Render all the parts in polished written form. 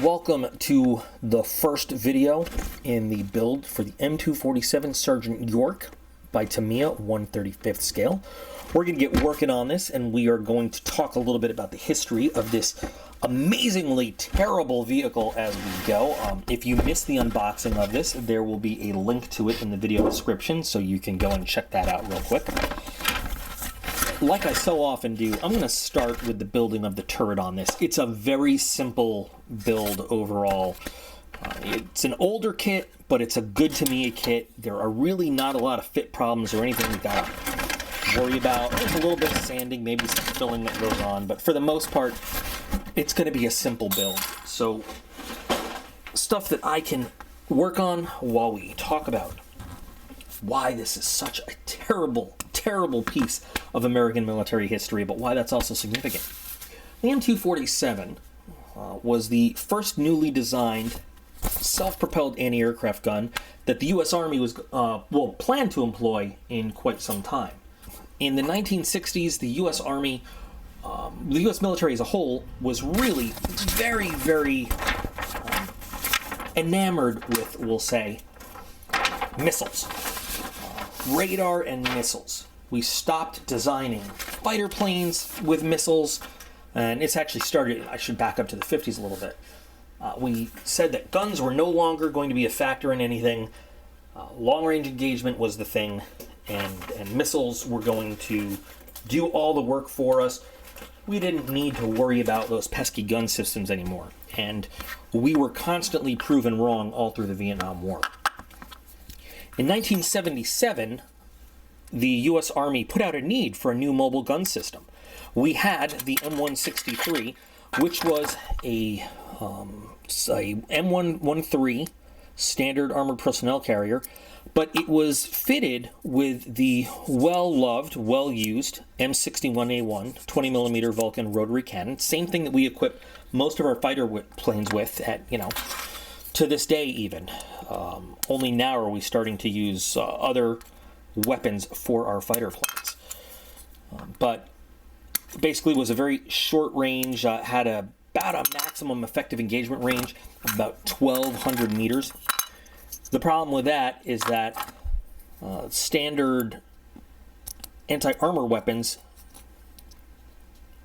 Welcome to the first video in the build for the M247 Sergeant York by Tamiya 1/35 scale. We're going to get working on this, and we are going to talk a little bit about the history of this amazingly terrible vehicle as we go. If you missed the unboxing of this, there will be a link to it in the video description, so you can go and check that out real quick. Like I so often do, I'm going to start with the building of the turret on this. It's a very simple build overall. It's an older kit, but it's a good Tamiya kit. There are really not a lot of fit problems or anything we got to worry about. There's a little bit of sanding, maybe some filling that goes on, but for the most part, it's going to be a simple build. So, stuff that I can work on while we talk about why this is such a terrible piece of American military history, but why that's also significant. The M247 was the first newly designed self-propelled anti-aircraft gun that the U.S. Army was planned to employ in quite some time. In the 1960s, the U.S. Army, the U.S. military as a whole, was really very enamored with, we'll say, missiles. Radar and missiles. We stopped designing fighter planes with missiles, and it's actually started, I should back up to the 50s a little bit. We said that guns were no longer going to be a factor in anything. Long-range engagement was the thing, and missiles were going to do all the work for us. We didn't need to worry about those pesky gun systems anymore, and we were constantly proven wrong all through the Vietnam War. In 1977, the U.S. Army put out a need for a new mobile gun system. We had the M163, which was a M113 standard armored personnel carrier, but it was fitted with the well-loved, well-used M61A1 20mm Vulcan rotary cannon. Same thing that we equip most of our fighter planes with at, to this day even. Only now are we starting to use other weapons for our fighter planes. But basically was a very short range, had about a maximum effective engagement range of about 1,200 meters. The problem with that is that standard anti-armor weapons,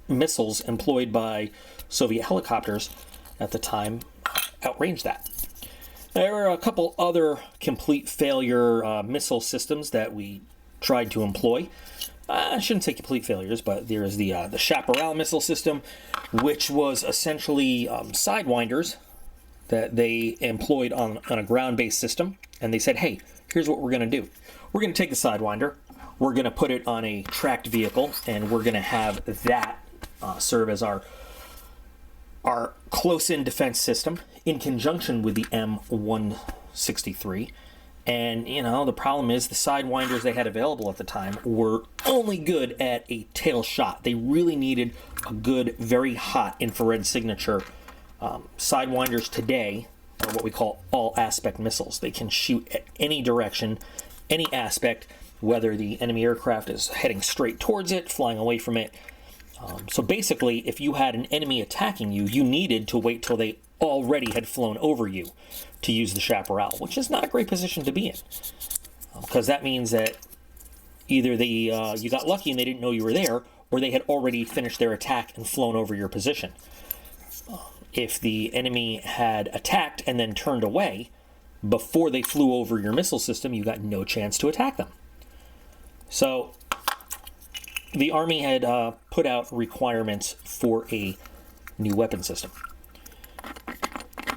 missiles employed by Soviet helicopters at the time, outranged that. There were a couple other complete failure missile systems that we tried to employ. I shouldn't say complete failures, but there's the Chaparral missile system, which was essentially sidewinders that they employed on a ground-based system. And they said, hey, here's what we're going to do. We're going to take the sidewinder, we're going to put it on a tracked vehicle, and we're going to have that serve as our close-in defense system in conjunction with the M163. And, the problem is the sidewinders they had available at the time were only good at a tail shot. They really needed a good, very hot infrared signature. Sidewinders today are what we call all-aspect missiles. They can shoot at any direction, any aspect, whether the enemy aircraft is heading straight towards it, flying away from it. So basically, if you had an enemy attacking you, you needed to wait till they already had flown over you to use the Chaparral, which is not a great position to be in, because that means that either you got lucky and they didn't know you were there, or they had already finished their attack and flown over your position. If the enemy had attacked and then turned away before they flew over your missile system, you got no chance to attack them. So the Army had put out requirements for a new weapon system.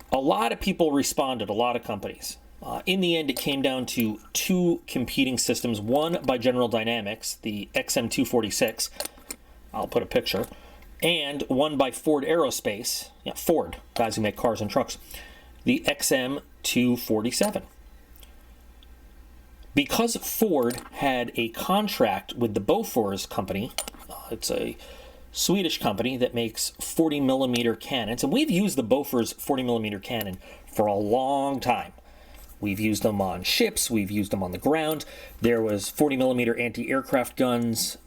A lot of people responded, a lot of companies. In the end, it came down to two competing systems, one by General Dynamics, the XM246, I'll put a picture, and one by Ford Aerospace, Ford, guys who make cars and trucks, the XM247. Because Ford had a contract with the Bofors company, it's a Swedish company that makes 40mm cannons, and we've used the Bofors 40mm cannon for a long time. We've used them on ships, we've used them on the ground. There was 40mm anti-aircraft guns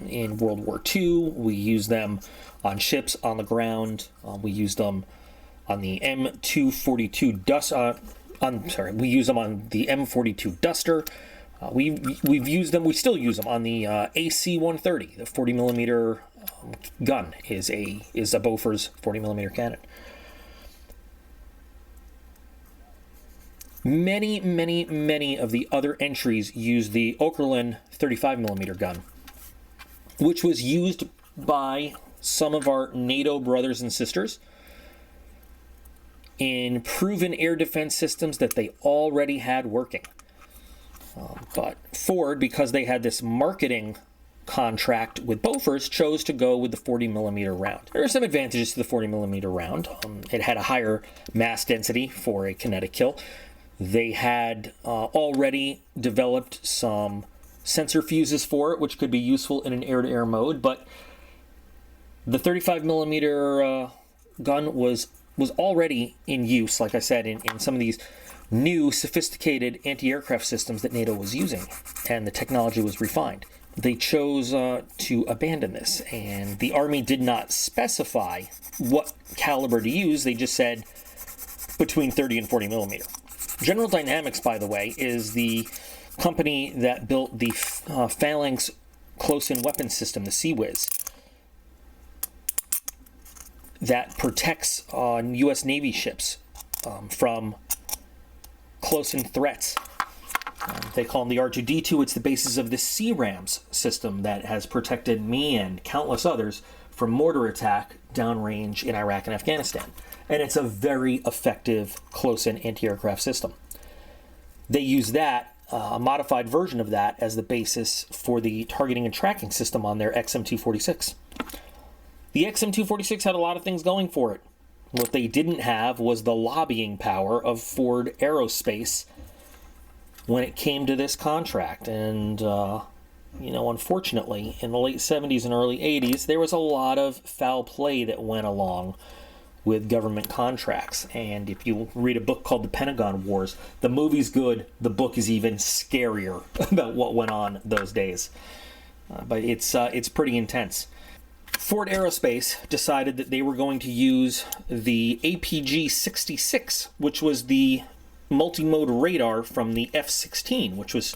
in World War II. We used them on ships, on the ground. We used them on the M242 we use them on the M42 Duster. We've used them. We still use them on the AC-130. The 40 millimeter gun is a Bofors 40 millimeter cannon. Many of the other entries use the Okerlund 35 millimeter gun, which was used by some of our NATO brothers and sisters in proven air defense systems that they already had working. But Ford, because they had this marketing contract with Bofors, chose to go with the 40 millimeter round. There are some advantages to the 40 millimeter round. It had a higher mass density for a kinetic kill. They had already developed some sensor fuses for it, which could be useful in an air-to-air mode, but the 35 millimeter gun was already in use, like I said, in some of these new sophisticated anti-aircraft systems that NATO was using, and the technology was refined. They chose to abandon this, and the Army did not specify what caliber to use. They just said between 30 and 40 millimeter. General Dynamics, by the way, is the company that built the Phalanx close-in weapon system, the CWIS, that protects U.S. Navy ships from close-in threats. They call them the R2-D2. It's the basis of the CRAMS system that has protected me and countless others from mortar attack downrange in Iraq and Afghanistan. And it's a very effective close-in anti-aircraft system. They use that, a modified version of that, as the basis for the targeting and tracking system on their XM246. The XM246 had a lot of things going for it. What they didn't have was the lobbying power of Ford Aerospace when it came to this contract. And, unfortunately, in the late 70s and early 80s, there was a lot of foul play that went along with government contracts. And if you read a book called The Pentagon Wars, the movie's good, the book is even scarier about what went on those days. But it's pretty intense. Ford Aerospace decided that they were going to use the APG-66, which was the multi-mode radar from the F-16, which was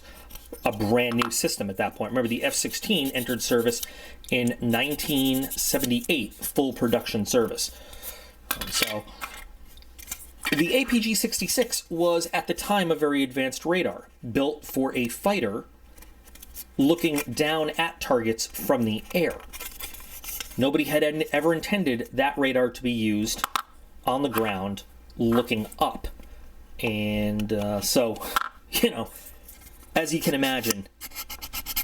a brand new system at that point. Remember, the F-16 entered service in 1978, full production service. So the APG-66 was at the time a very advanced radar, built for a fighter looking down at targets from the air. Nobody had ever intended that radar to be used on the ground looking up. And so, as you can imagine,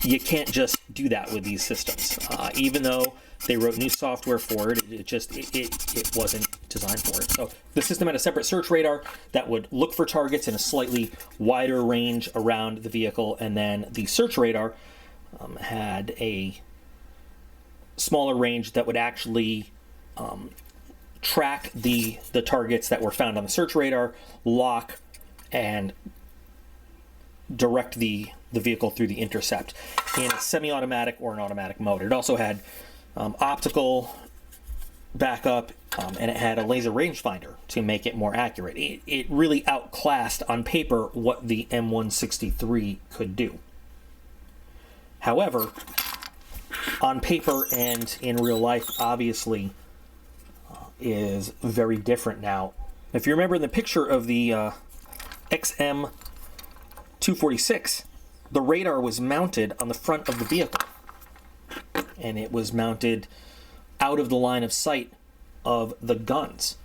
you can't just do that with these systems. Even though they wrote new software for it, it wasn't designed for it. So the system had a separate search radar that would look for targets in a slightly wider range around the vehicle, and then the search radar had a smaller range that would actually track the targets that were found on the search radar, lock, and direct the vehicle through the intercept in a semi-automatic or an automatic mode. It also had optical backup, and it had a laser rangefinder to make it more accurate. It really outclassed on paper what the M163 could do. However, on paper and in real life, obviously, is very different now. If you remember in the picture of the XM246, the radar was mounted on the front of the vehicle, and it was mounted out of the line of sight of the guns.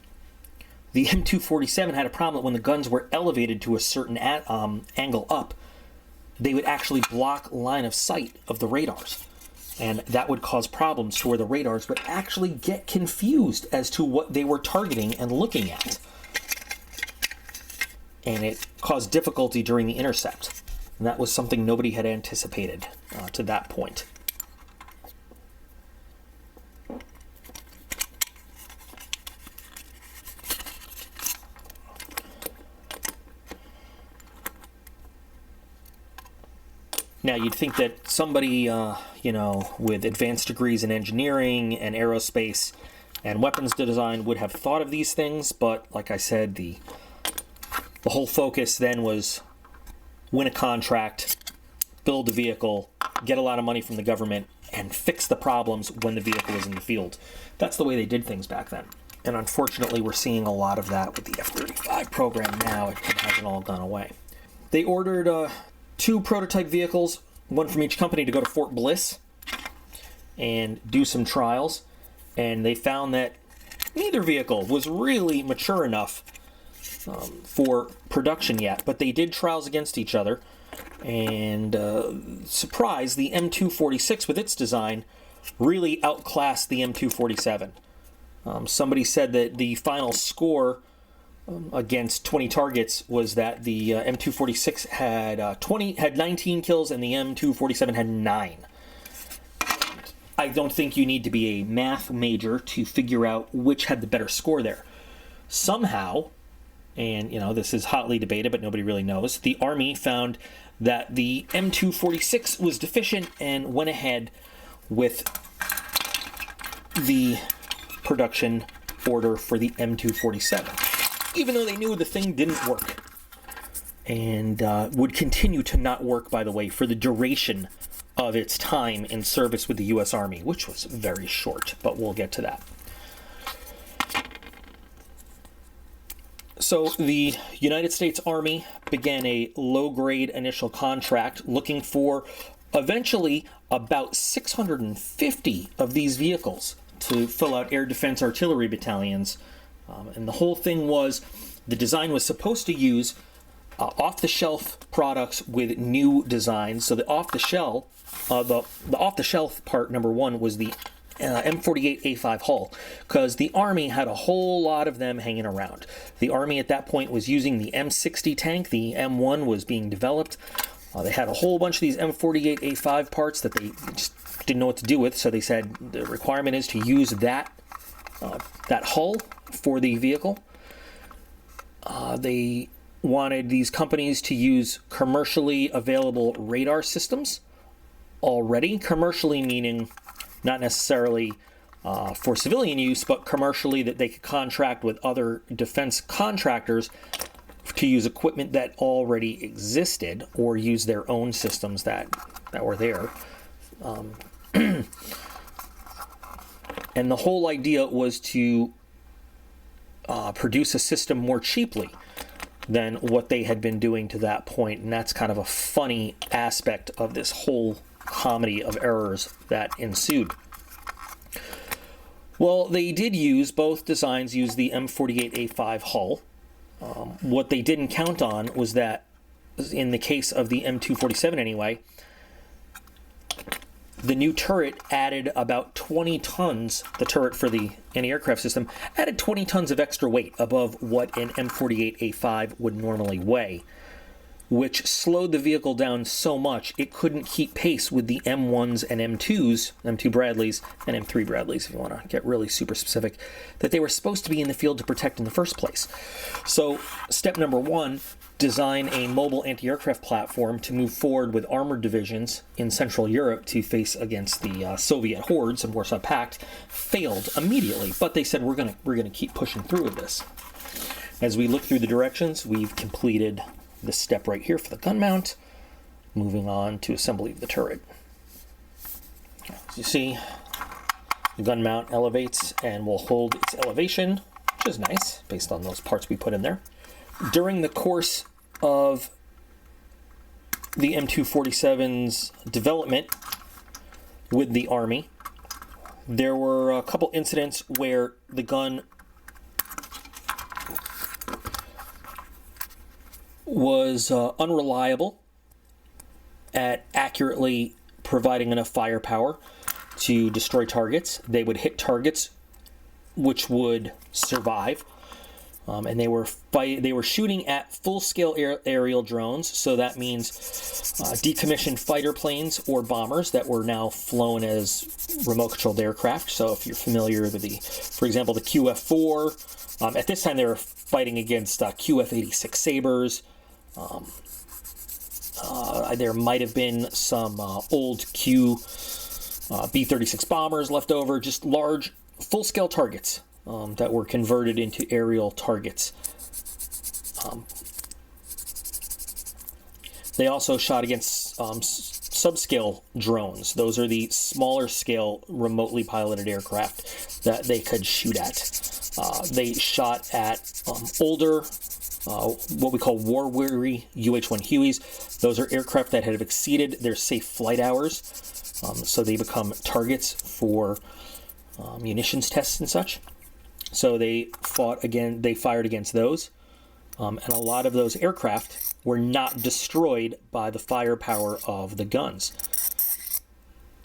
The M247 had a problem when the guns were elevated to a certain angle up. They would actually block line of sight of the radars. And that would cause problems to where the radars would actually get confused as to what they were targeting and looking at. And it caused difficulty during the intercept. And that was something nobody had anticipated to that point. Now, you'd think that somebody, with advanced degrees in engineering and aerospace and weapons design would have thought of these things, but like I said, the whole focus then was win a contract, build a vehicle, get a lot of money from the government, and fix the problems when the vehicle was in the field. That's the way they did things back then. And unfortunately, we're seeing a lot of that with the F-35 program now. It hasn't all gone away. They ordered 2 prototype vehicles, one from each company, to go to Fort Bliss and do some trials. And they found that neither vehicle was really mature enough for production yet, but they did trials against each other. And surprise, the M246 with its design really outclassed the M247. Somebody said that the final score against 20 targets was that the M246 had 19 kills and the M247 had 9. I don't think you need to be a math major to figure out which had the better score there. Somehow, and this is hotly debated, but nobody really knows, the Army found that the M246 was deficient and went ahead with the production order for the M247, even though they knew the thing didn't work and would continue to not work, by the way, for the duration of its time in service with the U.S. Army, which was very short, but we'll get to that. So the United States Army began a low-grade initial contract looking for eventually about 650 of these vehicles to fill out air defense artillery battalions. And the whole thing was, the design was supposed to use off-the-shelf products with new designs. So the off-the-shelf part number 1 was the M48A5 hull, because the Army had a whole lot of them hanging around. The Army at that point was using the M60 tank. The M1 was being developed. They had a whole bunch of these M48A5 parts that they just didn't know what to do with, so they said the requirement is to use that hull for the vehicle. They wanted these companies to use commercially available radar systems already. Commercially meaning not necessarily for civilian use, but commercially that they could contract with other defense contractors to use equipment that already existed or use their own systems that were there. And the whole idea was to produce a system more cheaply than what they had been doing to that point. And that's kind of a funny aspect of this whole comedy of errors that ensued. Well, they did use, both designs used the M48A5 hull. What they didn't count on was that, in the case of the M247 anyway, the new turret added about 20 tons, the turret for the anti-aircraft system, added 20 tons of extra weight above what an M48A5 would normally weigh, which slowed the vehicle down so much it couldn't keep pace with the M1s and M2s, M2 Bradleys, and M3 Bradleys, if you want to get really super specific, that they were supposed to be in the field to protect in the first place. So, step number 1, design a mobile anti-aircraft platform to move forward with armored divisions in Central Europe to face against the Soviet hordes and Warsaw Pact, failed immediately. But they said, we're gonna keep pushing through with this. As we look through the directions, we've completed this step right here for the gun mount. Moving on to assembly of the turret. As you see, the gun mount elevates and will hold its elevation, which is nice based on those parts we put in there. During the course of the M247's development with the Army, there were a couple incidents where the gun was unreliable at accurately providing enough firepower to destroy targets. They would hit targets which would survive, and they were shooting at full-scale aerial drones, so that means decommissioned fighter planes or bombers that were now flown as remote-controlled aircraft. So if you're familiar with for example, the QF-4, at this time they were fighting against QF-86 Sabres. There might have been some old B-36 bombers left over, just large full-scale targets that were converted into aerial targets. They also shot against subscale drones. Those are the smaller scale remotely piloted aircraft that they could shoot at. They shot at older, what we call war-weary UH-1 Hueys. Those are aircraft that have exceeded their safe flight hours, so they become targets for munitions tests and such. So they fired against those, and a lot of those aircraft were not destroyed by the firepower of the guns,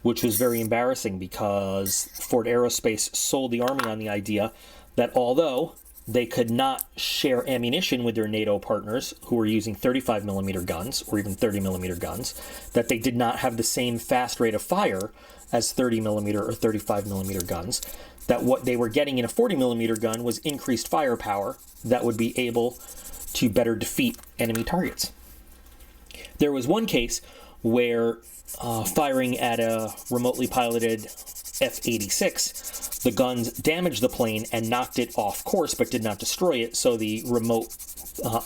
which was very embarrassing because Ford Aerospace sold the Army on the idea that although they could not share ammunition with their NATO partners who were using 35mm guns or even 30mm guns, that they did not have the same fast rate of fire as 30mm or 35mm guns, that what they were getting in a 40mm gun was increased firepower that would be able to better defeat enemy targets. There was one case where firing at a remotely piloted F-86, the guns damaged the plane and knocked it off course but did not destroy it, so the remote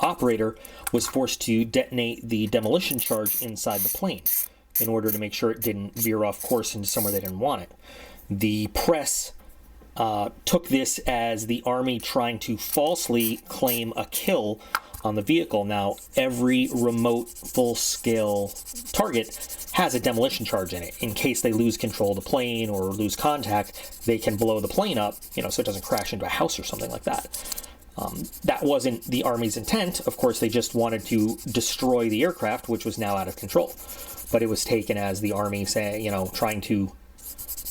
operator was forced to detonate the demolition charge inside the plane in order to make sure it didn't veer off course into somewhere they didn't want it. The press took this as the Army trying to falsely claim a kill on the vehicle. Now, every remote full-scale target has a demolition charge in it. In case they lose control of the plane or lose contact, they can blow the plane up, so it doesn't crash into a house or something like that. That wasn't the Army's intent. Of course, they just wanted to destroy the aircraft, which was now out of control. But it was taken as the Army saying, trying to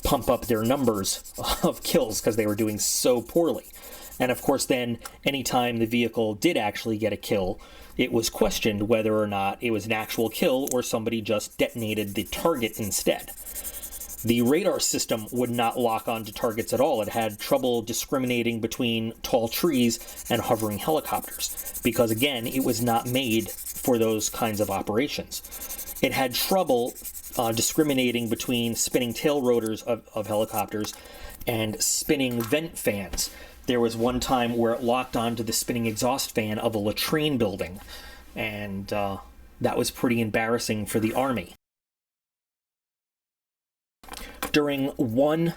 pump up their numbers of kills because they were doing so poorly. And of course, then anytime the vehicle did actually get a kill, it was questioned whether or not it was an actual kill or somebody just detonated the target instead. The radar system would not lock onto targets at all. It had trouble discriminating between tall trees and hovering helicopters because, again, it was not made for those kinds of operations. It had trouble discriminating between spinning tail rotors of helicopters and spinning vent fans. There was one time where it locked onto the spinning exhaust fan of a latrine building, and that was pretty embarrassing for the Army. During one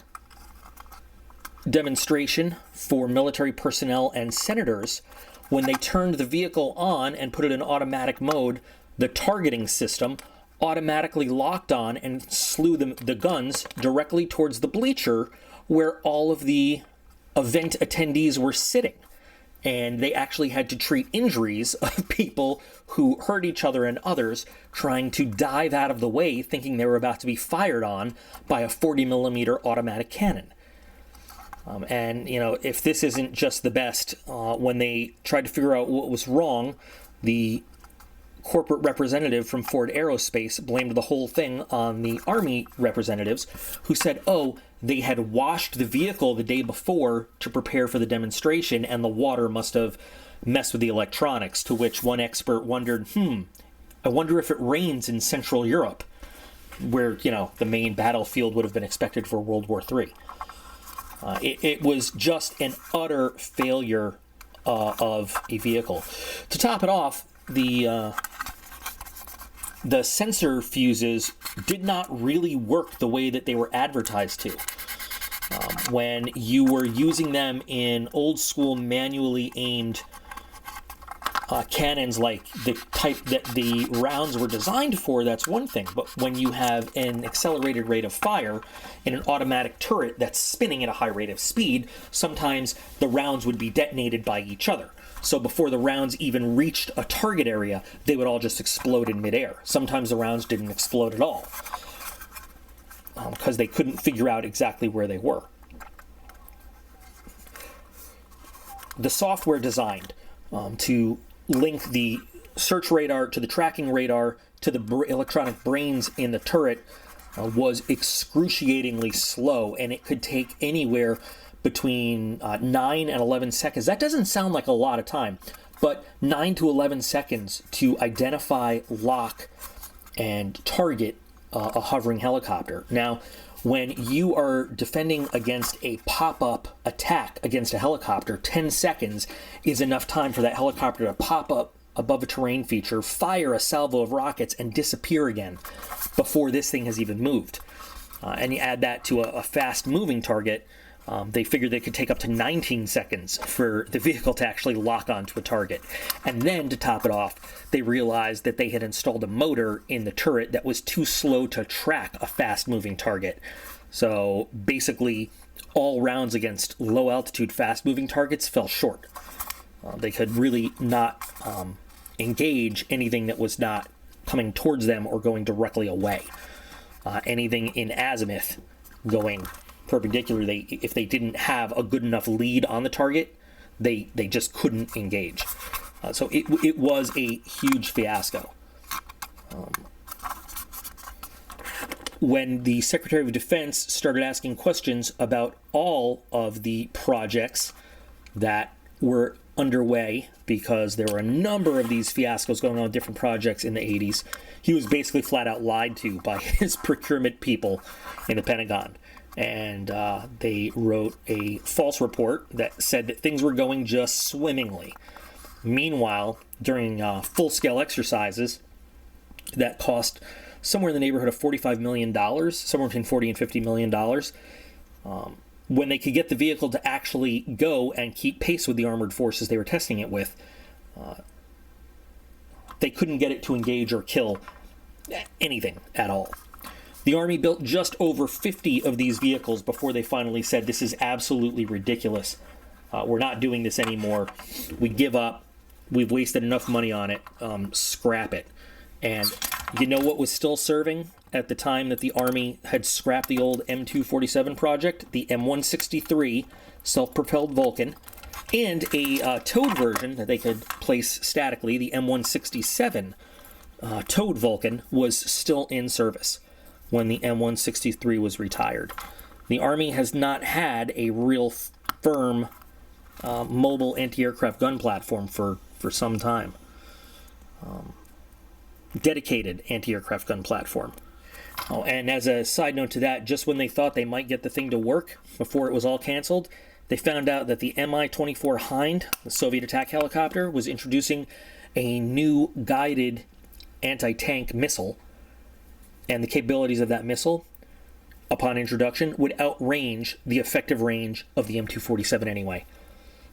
demonstration for military personnel and senators, when they turned the vehicle on and put it in automatic mode, the targeting system automatically locked on and slew the guns directly towards the bleacher where all of the event attendees were sitting. And they actually had to treat injuries of people who hurt each other and others trying to dive out of the way thinking they were about to be fired on by a 40mm automatic cannon. And, if this isn't just the best, when they tried to figure out what was wrong, the corporate representative from Ford Aerospace blamed the whole thing on the Army representatives who said, they had washed the vehicle the day before to prepare for the demonstration and the water must have messed with the electronics, to which one expert wondered, I wonder if it rains in Central Europe, where, the main battlefield would have been expected for World War III. It was just an utter failure of a vehicle. To top it off, the sensor fuses did not really work the way that they were advertised to. When you were using them in old school manually aimed cannons like the type that the rounds were designed for, that's one thing. But when you have an accelerated rate of fire in an automatic turret that's spinning at a high rate of speed, sometimes the rounds would be detonated by each other. So before the rounds even reached a target area, they would all just explode in midair. Sometimes the rounds didn't explode at all because they couldn't figure out exactly where they were. The software designed to link the search radar to the tracking radar to the electronic brains in the turret was excruciatingly slow, and it could take anywhere between 9 and 11 seconds. That doesn't sound like a lot of time, but 9 to 11 seconds to identify, lock, and target a hovering helicopter. Now, When you are defending against a pop-up attack against a helicopter, 10 seconds is enough time for that helicopter to pop up above a terrain feature, fire a salvo of rockets, and disappear again before this thing has even moved. And you add that to a fast-moving target, they figured they could take up to 19 seconds for the vehicle to actually lock onto a target. And then, to top it off, they realized that they had installed a motor in the turret that was too slow to track a fast-moving target. So basically, all rounds against low-altitude, fast-moving targets fell short. They could really not engage anything that was not coming towards them or going directly away. Anything in azimuth going perpendicular, if they didn't have a good enough lead on the target, they just couldn't engage. So it was a huge fiasco. When the Secretary of Defense started asking questions about all of the projects that were underway, because there were a number of these fiascos going on with different projects in the 80s, he was basically flat out lied to by his procurement people in the Pentagon. And they wrote a false report that said that things were going just swimmingly. Meanwhile, during full-scale exercises that cost somewhere in the neighborhood of $45 million, somewhere between $40 and $50 million, when they could get the vehicle to actually go and keep pace with the armored forces they were testing it with, they couldn't get it to engage or kill anything at all. The Army built just over 50 of these vehicles before they finally said, this is absolutely ridiculous. We're not doing this anymore. We give up. We've wasted enough money on it. Scrap it. And you know what was still serving at the time that the Army had scrapped the old M247 project? The M163 self-propelled Vulcan, and a towed version that they could place statically, the M167 towed Vulcan, was still in service when the M163 was retired. The Army has not had a real firm mobile anti-aircraft gun platform for some time. Dedicated anti-aircraft gun platform. Oh, and as a side note to that, just when they thought they might get the thing to work before it was all canceled, they found out that the Mi-24 Hind, the Soviet attack helicopter, was introducing a new guided anti-tank missile, and the capabilities of that missile, upon introduction, would outrange the effective range of the M247 anyway.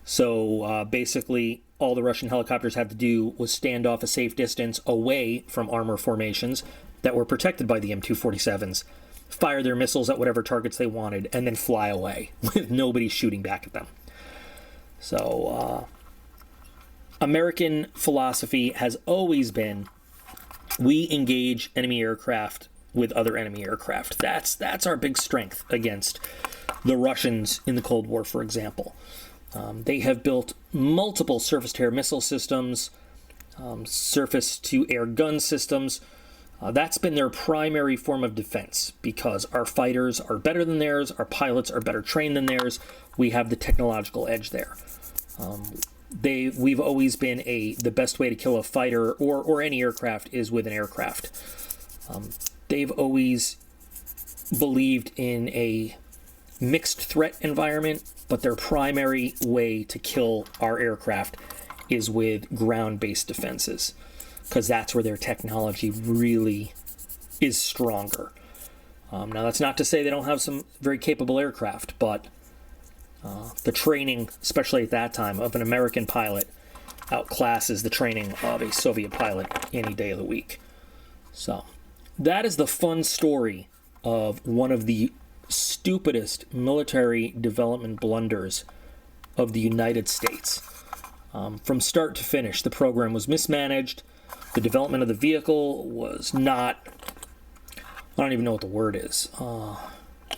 So basically, all the Russian helicopters had to do was stand off a safe distance away from armor formations that were protected by the M247s, fire their missiles at whatever targets they wanted, and then fly away with nobody shooting back at them. So American philosophy has always been, we engage enemy aircraft with other enemy aircraft. That's our big strength against the Russians in the Cold War, for example. They have built multiple surface-to-air missile systems, surface-to-air gun systems. That's been their primary form of defense, because our fighters are better than theirs, our pilots are better trained than theirs. We have the technological edge there. We've always been the best way to kill a fighter or any aircraft is with an aircraft. They've always believed in a mixed threat environment, but their primary way to kill our aircraft is with ground-based defenses, because that's where their technology really is stronger. Now, that's not to say they don't have some very capable aircraft, but the training, especially at that time, of an American pilot outclasses the training of a Soviet pilot any day of the week. So that is the fun story of one of the stupidest military development blunders of the United States. From start to finish, the program was mismanaged. The development of the vehicle was not, I don't even know what the word is.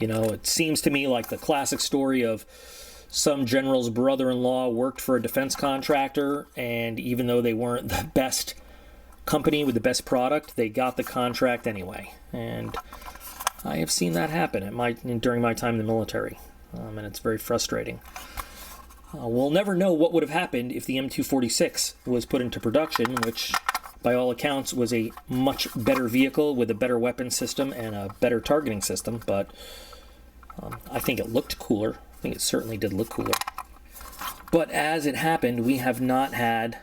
It seems to me like the classic story of some general's brother-in-law worked for a defense contractor, and even though they weren't the best company with the best product, they got the contract anyway. And I have seen that happen during my time in the military, and it's very frustrating. We'll never know what would have happened if the M246 was put into production, which by all accounts, was a much better vehicle with a better weapon system and a better targeting system, but I think it looked cooler. I think it certainly did look cooler. But as it happened, we have not had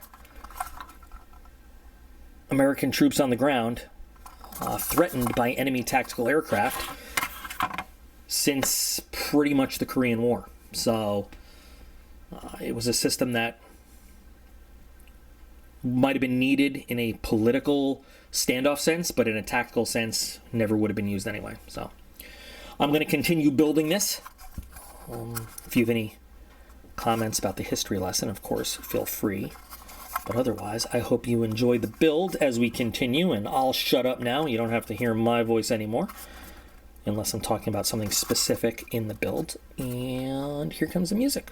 American troops on the ground threatened by enemy tactical aircraft since pretty much the Korean War. So it was a system that might have been needed in a political standoff sense, but in a tactical sense, never would have been used anyway. So I'm going to continue building this. If you have any comments about the history lesson, of course, feel free. But otherwise, I hope you enjoy the build as we continue, and I'll shut up now. You don't have to hear my voice anymore, unless I'm talking about something specific in the build. And here comes the music.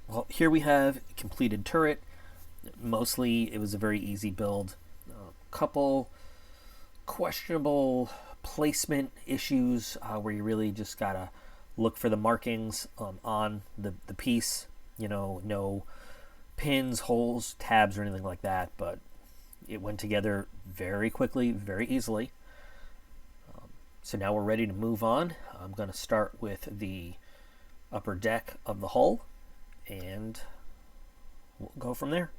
Well, here we have a completed turret. Mostly it was a very easy build. A couple questionable placement issues where you really just gotta look for the markings on the piece. You know, no pins, holes, tabs, or anything like that, but it went together very quickly, very easily. So now we're ready to move on. I'm going to start with the upper deck of the hull, and we'll go from there.